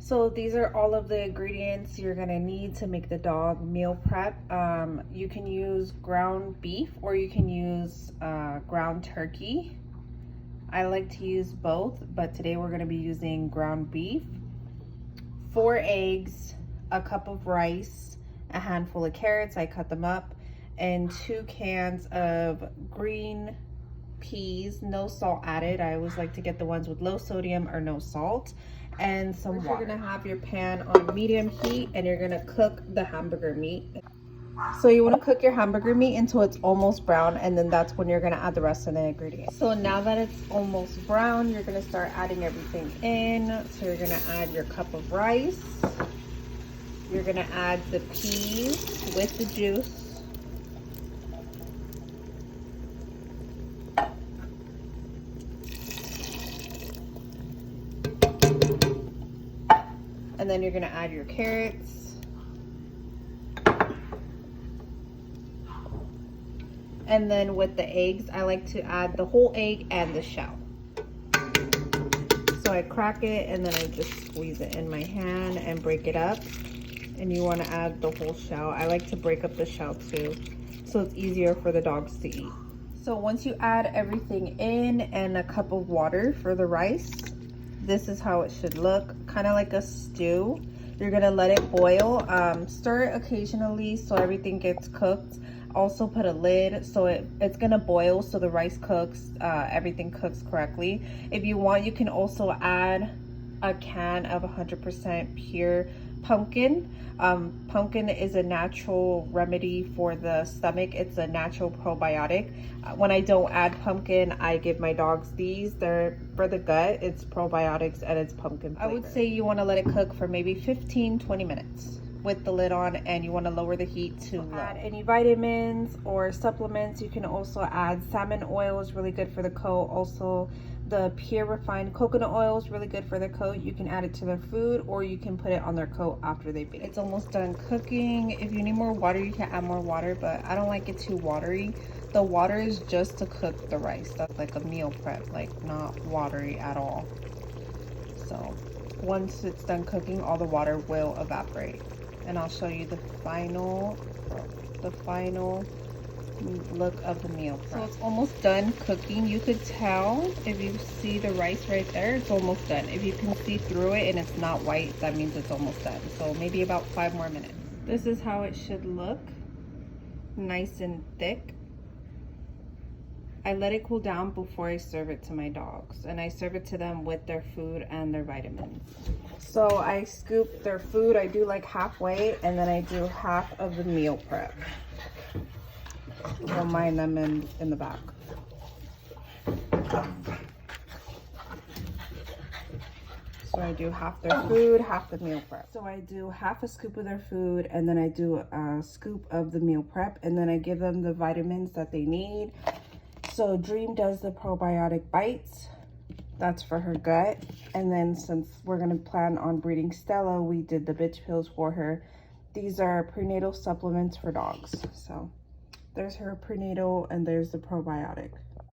So these are all of the ingredients you're gonna need to make the dog meal prep. You can use ground beef or you can use ground turkey. I like to use both, but today we're gonna be using ground beef. 4 eggs, a cup of rice, a handful of carrots, I cut them up, and 2 cans of green peas, no salt added. I always like to get the ones with low sodium or no salt, and some water. You're gonna have your pan on medium heat and you're gonna cook the hamburger meat. So you want to cook your hamburger meat until it's almost brown, and then that's when you're going to add the rest of the ingredients. So now that it's almost brown, you're going to start adding everything in. So you're going to add your cup of rice. You're going to add the peas with the juice. And then you're going to add your carrots. And then with the eggs, I like to add the whole egg and the shell. So I crack it and then I just squeeze it in my hand and break it up. And you want to add the whole shell. I like to break up the shell too, so it's easier for the dogs to eat. So once you add everything in and a cup of water for the rice, this is how it should look, kind of like a stew. You're gonna let it boil, stir it occasionally so everything gets cooked. Also put a lid so it's gonna boil so the rice cooks, everything cooks correctly. If you want, you can also add a can of 100% pure pumpkin. Pumpkin is a natural remedy for the stomach. It's a natural probiotic. When I don't add pumpkin, I give my dogs these. They're for the gut. It's probiotics and it's pumpkin flavor. I would say you want to let it cook for maybe 15-20 minutes with the lid on, and you want to lower the heat to low. Add any vitamins or supplements. You can also add salmon oil, is really good for the coat. Also the pure refined coconut oil is really good for their coat. You can add it to their food or you can put it on their coat after they bathe. It's almost done cooking. If you need more water, you can add more water, but I don't like it too watery. The water is just to cook the rice. That's like a meal prep, like not watery at all. So once it's done cooking, all the water will evaporate. And I'll show you the final look of the meal prep. So it's almost done cooking. You could tell if you see the rice right there, it's almost done. If you can see through it and it's not white, that means it's almost done. So maybe about 5 more minutes. This is how it should look, nice and thick. I let it cool down before I serve it to my dogs, and I serve it to them with their food and their vitamins. So I scoop their food. I do like halfway, and then I do half of the meal prep. Don't mind them in the back. So I do half their food, half the meal prep. So I do half a scoop of their food, and then I do a scoop of the meal prep, and then I give them the vitamins that they need. So Dream does the probiotic bites. That's for her gut. And then since we're gonna plan on breeding Stella, we did the bitch pills for her. These are prenatal supplements for dogs. So there's her prenatal and there's the probiotic.